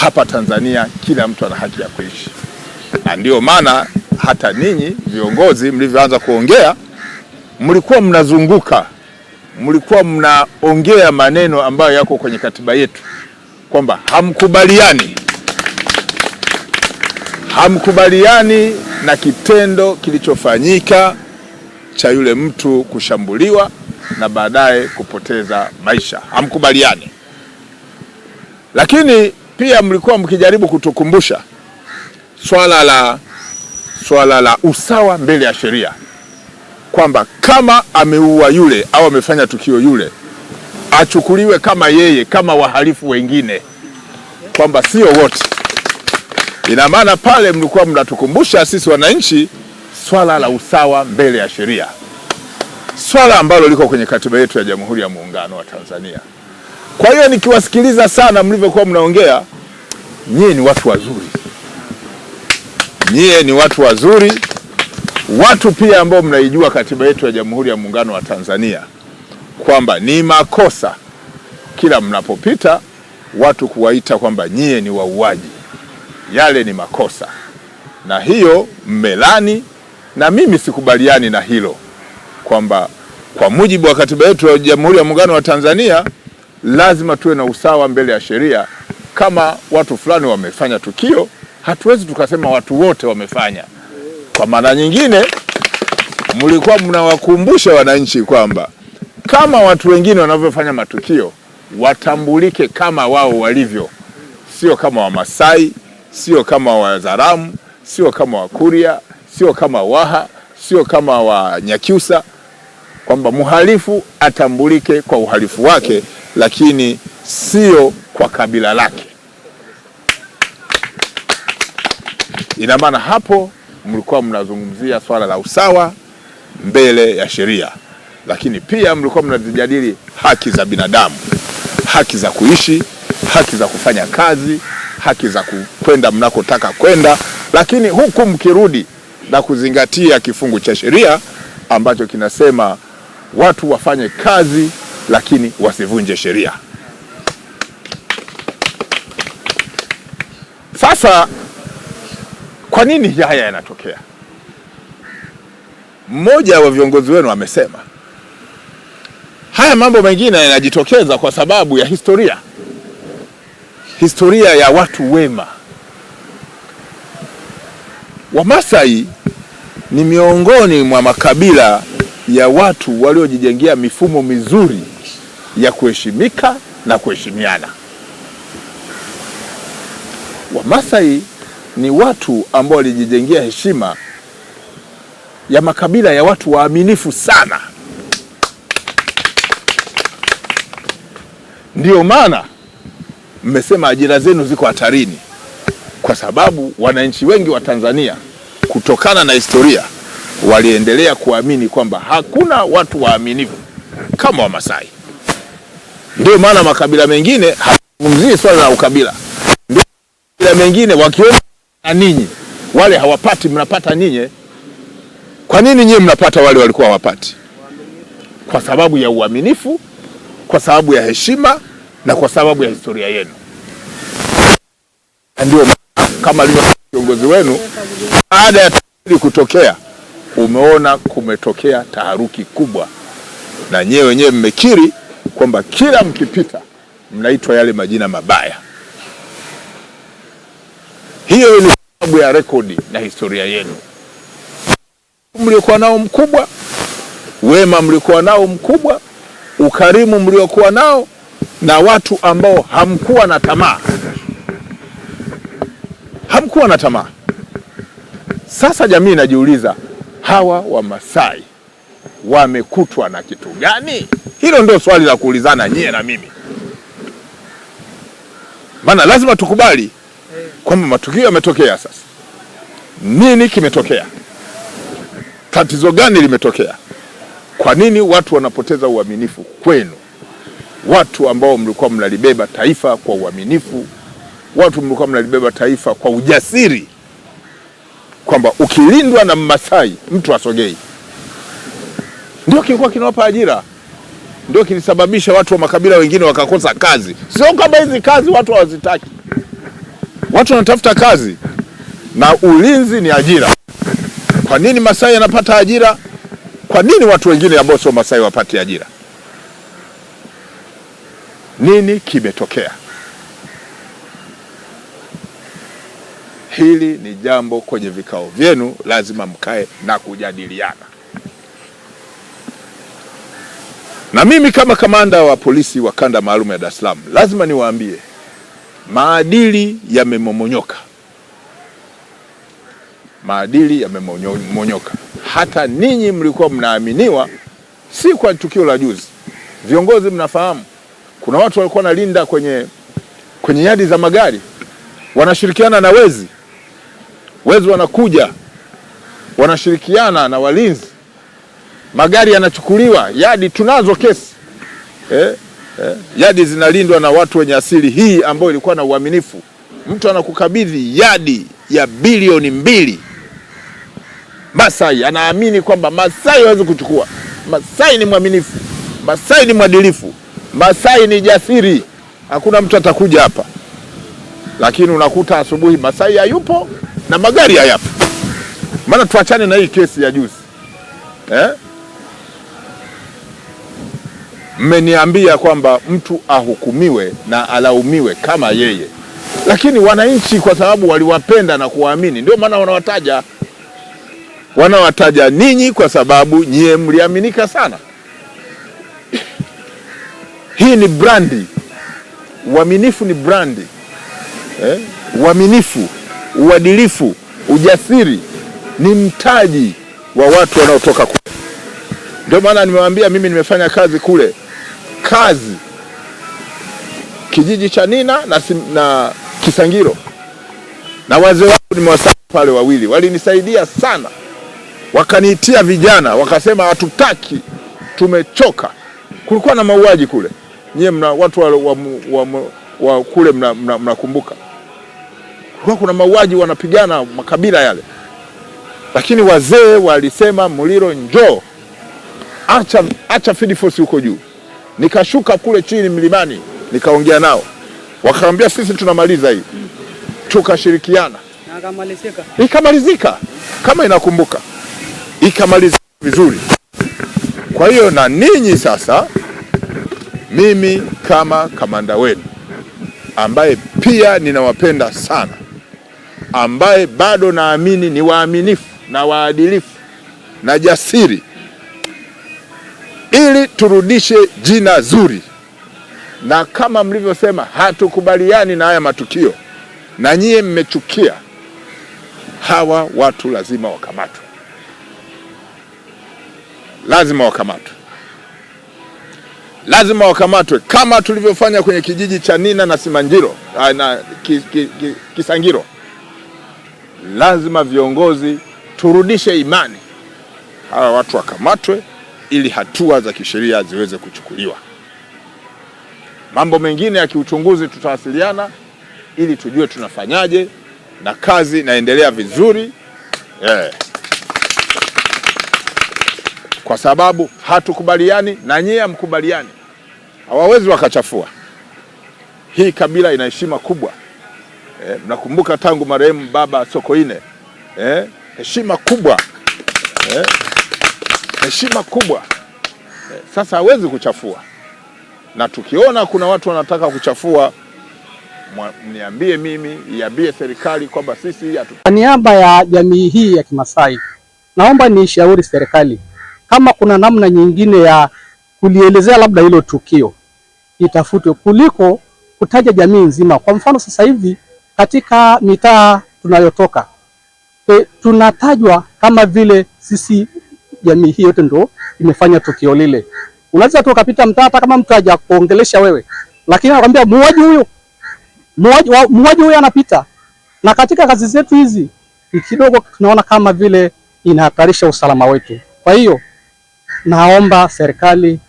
hapa Tanzania kila mtu ana haki ya kuishi. Na ndio maana hata ninyi viongozi mlivyoanza kuongea, mlikuwa mnazunguka, mlikuwa mnaongea maneno ambayo yako kwenye katiba yetu kwamba hamkubaliani na kitendo kilichofanyika cha yule mtu kushambuliwa na baadaye kupoteza maisha. Hamkubaliani. Lakini pia mlikuwa mkijaribu kutukumbusha swala la usawa mbele ya sheria, kwamba kama ameua yule au amefanya tukio yule achukuliwe kama yeye, kama wahalifu wengine, kwamba sio wote. Ina maana pale mlikuwa mnatukumbusha sisi wananchi swala la usawa mbele ya sheria, swala ambalo liko kwenye katiba yetu ya Jamhuri ya Muungano wa Tanzania. Kwa hiyo nikiwasikiliza sana mlivyokuwa mnaongea, nyie ni watu wazuri, nyie ni watu wazuri, watu pia ambao mnaijua katiba yetu ya Jamhuri ya Muungano wa Tanzania, kwamba ni makosa kila mnapopita watu kuwaita kwamba nyie ni wauaji. Yale ni makosa, na hiyo mmelani, na mimi sikubaliani na hilo, kwamba kwa mujibu wa katiba yetu ya Jamhuri ya Muungano wa Tanzania lazima tuwe na usawa mbele ya sheria. Kama watu fulani wamefanya tukio, hatuwezi tukasema watu wote wamefanya. Kwa maana nyingine, mlikuwa mnawakumbusha wananchi kwamba kama watu wengine wanavyofanya matukio watambulike kama wao walivyo, sio kama Wamasai, sio kama Wazaramu, sio kama Wakuria, sio kama Waha, sio kama Wanyakyusa, kwamba mhalifu atambulike kwa uhalifu wake, lakini sio kwa kabila lake. Ina maana hapo mlikuwa mnazungumzia swala la usawa mbele ya sheria, lakini pia mlikuwa mnajadili haki za binadamu, haki za kuishi, haki za kufanya kazi, haki za kwenda mnakotaka kwenda, lakini huku mkirudi na kuzingatia kifungu cha sheria ambacho kinasema watu wafanye kazi lakini wasivunje sheria. Sasa kwa nini haya yanatokea? Mmoja wa viongozi wenu amesema haya mambo mengine yanajitokeza kwa sababu ya historia ya watu wema. Wamasai ni miongoni mwa makabila ya watu waliojijengea mifumo mizuri ya kuheshimika na kuheshimiana. Wamasai ni watu ambao walijijengea heshima ya makabila ya watu waaminifu sana. Ndio maana mmesema ajira zenu ziko hatarini, kwa sababu wananchi wengi wa Tanzania kutokana na historia waliendelea kuamini kwamba hakuna watu waaminifu kama Wamasai. Ndio maana makabila mengine hazungumzii swala la ukabila. Ndio makabila mengine wakiona na ninyi wale hawapati, mnapata ninyi. Kwa nini nyinyi mnapata wale walikuwa hawapati? Kwa sababu ya uaminifu, kwa sababu ya heshima na kwa sababu ya historia yenu. Ndio kama alivyo kiongozi wenu, baada ya kutokea umeona kumetokea taharuki kubwa, na nyewe wenyewe mmekiri kwamba kila mkipita mnaitwa yale majina mabaya. Hiyo ni sababu ya rekodi na historia yenu. Mliokuwa nao mkubwa, wema mliokuwa nao mkubwa, ukarimu mliokuwa nao, na watu ambao hamkuwa na tamaa. Hamkuwa na tamaa. Sasa jamii inajiuliza, hawa Wamasai wamekutwa na kitu gani? Hilo ndio swali la kuulizana nyie na mimi. Maana lazima tukubali kwamba matukio yametokea. Sasa nini kimetokea? Tatizo gani limetokea? Kwa nini watu wanapoteza uaminifu kwenu? Watu ambao mlikuwa mnalibeba taifa kwa uaminifu, watu mlikuwa mnalibeba taifa kwa ujasiri, kwamba ukilindwa na Mmasai mtu asogei. Ndio kilikuwa kinawapa ajira, ndio kilisababisha watu wa makabila wengine wakakosa kazi. Sio kwamba hizi kazi watu hawazitaki, Watu wanatafuta kazi na ulinzi ni ajira. Kwa nini Masai anapata ajira? Kwa nini watu wengine ambao sio Masai wapate ajira? Nini kimetokea? Hili ni jambo kwenye vikao vyenu lazima mkae na kujadiliana. Na mimi kama kamanda wa polisi wa kanda maalum ya Dar es Salaam lazima niwaambie, maadili yamemomonyoka. Maadili yamemomonyoka. Hata ninyi mlikuwa mnaaminiwa, si kwa tukio la juzi. Viongozi mnafahamu, kuna watu walikuwa wanalinda kwenye yadi za magari, wanashirikiana na wezi. Wezi wanakuja, wanashirikiana na walinzi. Magari yanachukuliwa, yadi tunazo kesi. Yadi zinalindwa na watu wenye asili hii ambao ilikuwa na uaminifu. Mtu anakukabidhi yadi ya bilioni 2. Masai anaamini kwamba Masai hawezi kuchukua. Masai ni mwaminifu. Masai ni mwadilifu. Masai ni jasiri. Hakuna mtu atakuja hapa. Lakini unakuta asubuhi Masai hayupo na magari hayapo. Maana tuachane na hii kesi ya juzi. Mmeniambia kwamba mtu ahukumiwe na alaumiwe kama yeye. Lakini wananchi kwa sababu waliwapenda na kuwaamini, ndio maana wanawataja. Wanawataja ninyi kwa sababu nyie mliaminika sana. Hii ni brandi. Uaminifu ni brandi. Uaminifu, uadilifu, ujasiri ni mtaji wa watu wanaotoka kule. Ndio maana nimewaambia mimi nimefanya kazi kule. Kazi kijiji cha Nina na Kisangiro. Na wazee wangu nimewasaidia pale wawili. Walinisaidia sana. Wakaniitia vijana, wakasema hatutaki, tumechoka. Kulikuwa na mauaji kule. Nyie watu wa kule mnakumbuka. Kulikuwa kuna mauaji, wanapigana makabila yale. Lakini wazee walisema Muliro njoo. Acha field force huko juu. Nikashuka kule chini mlimani, nikaongea nao. Wakaambia sisi tunamaliza hii. Tukashirikiana. Na ikamalizika. Kama inakumbuka. Ikamalizika vizuri. Kwa hiyo na ninyi sasa, mimi kama kamanda wenu ambaye pia ninawapenda sana, ambaye bado naamini ni waaminifu na waadilifu na jasiri, ili turudishe jina zuri. Na kama mlivyosema hatukubaliani na haya matukio na nyie mmechukia, hawa watu lazima wakamatwe. Lazima wakamatwe. Lazima wakamatwe kama tulivyofanya kwenye kijiji cha Nina na Simanjiro na Kisangiro. Lazima viongozi turudishe imani. Hawa watu wakamatwe ili hatua za kisheria ziweze kuchukuliwa. Mambo mengine ya kiuchunguzi tutawasiliana ili tujue tunafanyaje, na kazi inaendelea vizuri. Kwa sababu hatukubaliani na nyie hamkubaliani. Hawawezi wakachafua. Hii kabila ina heshima kubwa. Mnakumbuka tangu marehemu Baba Sokoine. Heshima kubwa. Heshima kubwa. Sasa hawezi kuchafua. Na tukiona kuna watu wanataka kuchafua, mniambie mimi, iambie serikali kwamba sisi Kwa niaba ya jamii hii ya Kimasai, naomba niishauri serikali kama kuna namna nyingine ya kulielezea labda hilo tukio itafutwe kuliko kutaja jamii nzima. Kwa mfano sasa hivi katika mitaa tunayotoka tunatajwa kama vile sisi jamii hii yote ndio imefanya tukio lile. Unaweza tu ukapita mtaa hata kama mtu haja kuongelesha wewe, lakini anakuambia muuaji huyo anapita. Na katika kazi zetu hizi kidogo tunaona kama vile inahatarisha usalama wetu. Kwa hiyo naomba serikali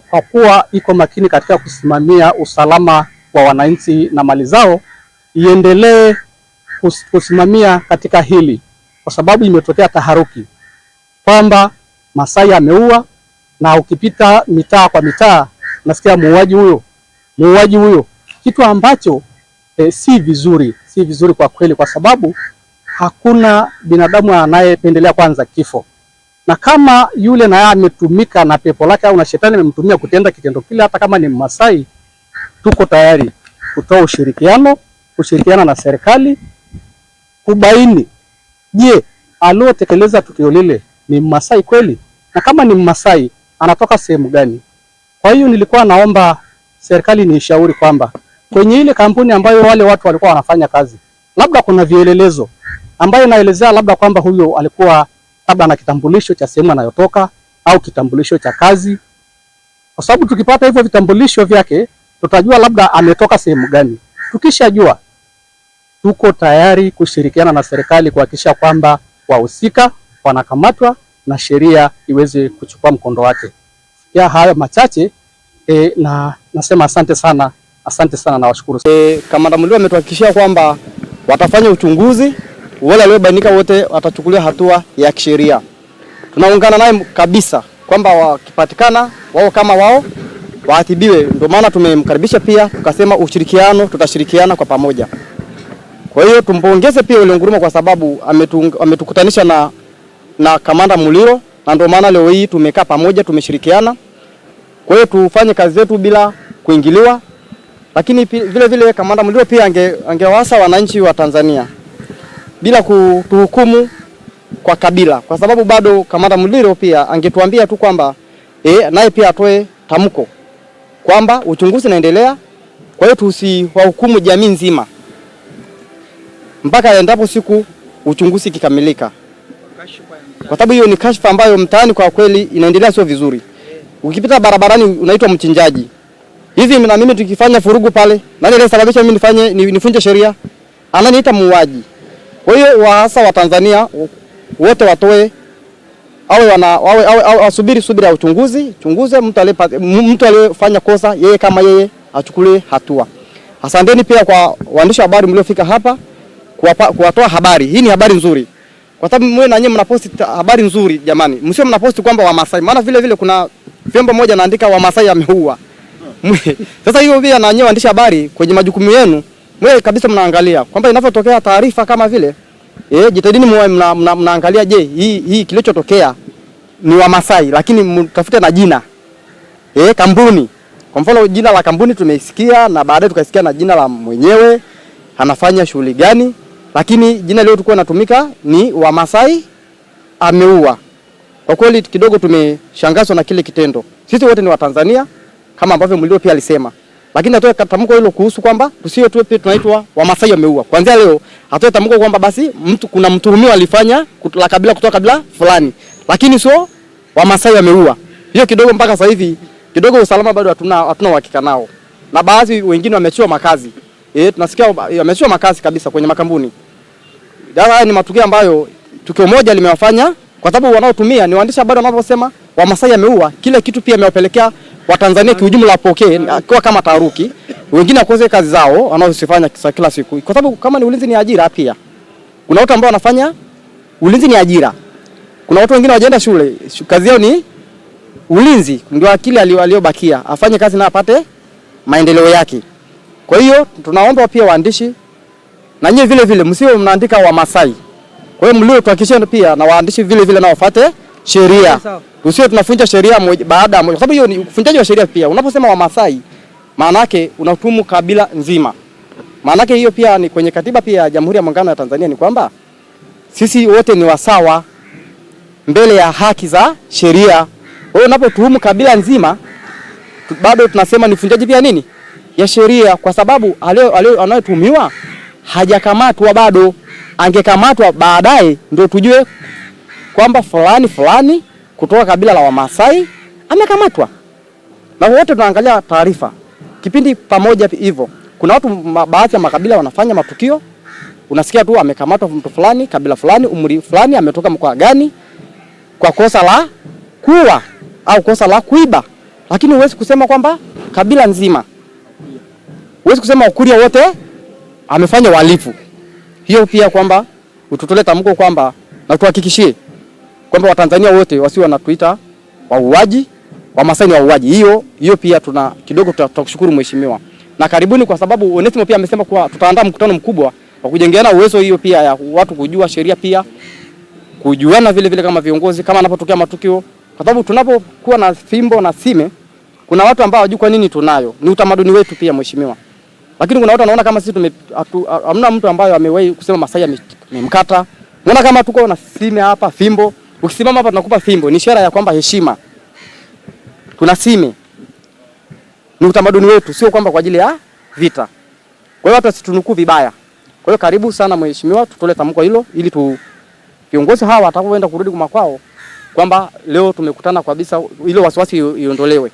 kwa kuwa iko makini katika kusimamia usalama wa wananchi na mali zao, iendelee kusimamia katika hili, kwa sababu imetokea taharuki kwamba Masai ameua, na ukipita mitaa kwa mitaa nasikia muuaji huyo, kitu ambacho si vizuri kwa kweli, kwa sababu hakuna binadamu anayependelea kwanza kifo. Na kama yule naye ametumika na pepo lake au na shetani amemtumia kutenda kitendo kile, hata kama ni Mmasai, tuko tayari kutoa kushirikiana na serikali kubaini, je, aliotekeleza tukio lile ni Mmasai kweli, na kama ni Mmasai anatoka sehemu gani? Kwa hiyo nilikuwa naomba serikali nishauri kwamba kwenye ile kampuni ambayo wale watu walikuwa wanafanya kazi, labda kuna vielelezo ambayo inaelezea labda kwamba huyo alikuwa labda na kitambulisho cha sehemu anayotoka au kitambulisho cha kazi, kwa sababu tukipata hivyo vitambulisho vyake tutajua labda ametoka sehemu gani. Tukishajua, tuko tayari kushirikiana na serikali kuhakikisha kwamba wahusika wanakamatwa na sheria iweze kuchukua mkondo wake. Ya hayo machache na nasema asante sana na washukuru. Kamanda Muliro ametuhakikishia kwamba watafanya uchunguzi, wale waliobainika wote watachukuliwa hatua ya kisheria. Tunaungana naye kabisa kwamba wakipatikana wao kama wao waadhibiwe. Ndio maana tumemkaribisha pia, tukasema tutashirikiana kwa pamoja. Kwa hiyo tumpongeze pia Ole Nguruma kwa sababu ametukutanisha na Kamanda Muliro, na ndio maana leo hii tumekaa pamoja, tumeshirikiana. Kwa hiyo tufanye kazi zetu bila kuingiliwa, lakini vile vile Kamanda Muliro pia angewasa wananchi wa Tanzania bila kutuhukumu kwa kabila, kwa sababu bado Kamanda Muliro pia angetuambia tu kwamba naye pia atoe tamko kwamba uchunguzi unaendelea. Kwa hiyo tusiwahukumu jamii nzima mpaka endapo siku uchunguzi kikamilika, kwa sababu hiyo ni kashfa ambayo mtaani kwa kweli inaendelea sio vizuri. Ukipita barabarani unaitwa mchinjaji. Hivi na mimi tukifanya furugu pale, nani aliyesababisha mimi nifunje sheria? Ananiita muuaji. Kwa hiyo hasa wa Tanzania wote watoe au asubiri ya uchunguzi, mtu aliyefanya kosa yeye kama yeye achukulie hatua. Asanteni pia kwa waandishi wa habari mliofika hapa kuwatoa habari. Hii ni habari nzuri. Kwa sababu mwe na nyinyi mnaposti habari nzuri jamani. Msio mnaposti kwamba Wamasai. Maana vile vile kuna vyombo moja naandika Wamasai ameua. Sasa hiyo pia na nyinyi waandishi habari kwenye majukumu yenu, mwe kabisa mnaangalia kwamba inapotokea taarifa kama vile jitahidini mnaangalia, je, hii kilichotokea ni Wamasai, lakini mtafute na jina. Kampuni. Kwa mfano jina la kampuni tumeisikia na baadaye tukasikia na jina la mwenyewe anafanya shughuli gani, lakini jina leo tulikuwa natumika ni Wamasai ameua. Kwa kweli kidogo tumeshangazwa na kile kitendo. Sisi wote ni Watanzania kama ambavyo Muliro pia alisema. Lakini atoe tamko hilo kuhusu kwamba tusiwe tu pia tunaitwa Wamasai ameua. Kuanzia leo atoe tamko kwamba basi kuna mtuhumiwa alifanya la kabila kutoka kabila fulani, lakini sio Wamasai ameua. Hiyo kidogo mpaka sasa hivi kidogo usalama bado hatuna uhakika nao. Na baadhi wengine wameachiwa makazi. Tunasikia wameachiwa makazi kabisa kwenye makampuni. Haya ni matukio ambayo tukio moja limewafanya, kwa sababu wanaotumia ni waandishi habari wanaposema Wamasai ameua, kile kitu pia imewapelekea Watanzania kiujumla wapokee kwa kama taharuki. Wengine wakose kazi zao wanazofanya kila siku. Kwa sababu kama ni ulinzi ni ajira pia. Kuna watu ambao wanafanya ulinzi ni ajira. Kuna watu wengine wajaenda shule, kazi yao ni ulinzi, ndio akili aliyobakia afanye kazi na apate maendeleo yake. Kwa hiyo tunaomba pia waandishi na nyinyi vile vile msio mnaandika Wamasai. Kwa hiyo Muliro tuhakikishe pia na waandishi vile vile na wafuate sheria. Tusio tunafunja sheria baada moja. Kwa sababu hiyo ni ufunjaji wa sheria pia. Unaposema Wamasai maana yake unatumu kabila nzima. Maana yake hiyo pia ni kwenye katiba pia ya Jamhuri ya Muungano wa Tanzania ni kwamba sisi wote ni wasawa mbele ya haki za sheria. Kwa hiyo unapotuhumu kabila nzima bado tunasema ni ufunjaji pia nini? Ya sheria, kwa sababu anayetuhumiwa hajakamatwa bado. Angekamatwa baadaye ndio tujue kwamba fulani kutoka kabila la Wamasai amekamatwa. Na wote tunaangalia taarifa kipindi pamoja hivyo. Kuna watu baadhi ya makabila wanafanya matukio, unasikia tu amekamatwa mtu fulani, kabila fulani, umri fulani, ametoka mkoa gani kwa kosa la kuua au kosa la kuiba. Lakini huwezi kusema kwamba kabila nzima. Huwezi kusema Wakuria wote amefanya uhalifu. Hiyo pia kwamba ututolee tamko kwamba na tuhakikishie kwamba Watanzania wote wasiwe wanatuita wauaji, Wamasai ni wauaji. Hiyo pia kidogo tutakushukuru mheshimiwa. na karibuni, kwa sababu Onesmo pia amesema kuwa tutaandaa mkutano mkubwa wa kujengeana uwezo, hiyo pia ya watu kujua sheria, pia kujuana vile vile kama viongozi, kama anapotokea matukio, kwa sababu tunapokuwa na fimbo na sime, kuna watu ambao hawajui kwa nini tunayo, ni utamaduni wetu pia mheshimiwa. Lakini kuna watu wanaona kama sisi hamna mtu ambaye amewahi kusema Masai amemkata. Unaona kama tuko na sime hapa, fimbo. Ukisimama hapa tunakupa fimbo, ni ishara ya kwamba heshima. Tuna sime. Ni utamaduni wetu, sio kwamba kwa ajili ya vita. Kwa hiyo hata situnukuu vibaya. Kwa hiyo karibu sana mheshimiwa, tutolee tamko hilo ili viongozi hawa watakapoenda kurudi kwa makwao kwamba leo tumekutana kabisa, ile wasiwasi iondolewe.